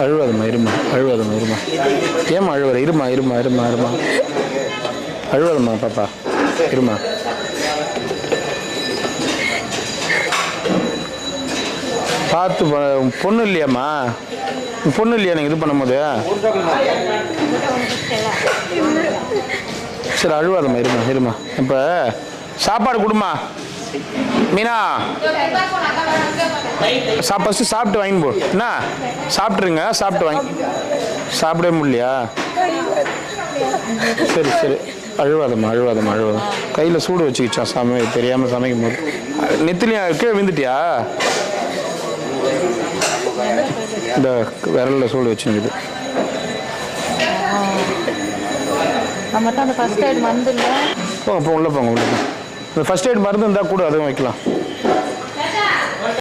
அழுவாதம்மா இருமா, அழுவாதம்மா இருமா. ஏம்மா அழுவற? இருமா இருமா இருமா இருமா. அழுவாதம்மா பாப்பா, இருமா. பார்த்து பொண்ணு இல்லையாம்மா? பொண்ணு இல்லையா நீங்கள் இது பண்ணும்போது? சரி அழுவாதம்மா, இருமா இருமா. இப்போ சாப்பாடு கொடுமா மீனா. ஃபஸ்ட்டு சாப்பிட்டு வாங்கி போ. என்ன சாப்பிட்ருங்க, சாப்பிட்டு வாங்கி. சாப்பிடவே முடியலையா? சரி சரி அழுவாதம்மா, அழுவாதம்மா, அழுவாதம். கையில் சூடு வச்சுக்கிச்சா தெரியாமல் சமைக்கும் போது. நெத்திலியா கீழே விழுந்துட்டியா? இந்த விரலில் சூடு வச்சுருக்குது. நம்மகிட்ட அந்த ஃபர்ஸ்ட் எய்ட் மருந்து இல்லை. போங்க உள்ளே போங்க, உள்ளே போங்க. இந்த ஃபர்ஸ்ட் எய்ட் மருந்து இருந்தால் கூட அதுவும் வைக்கலாம்.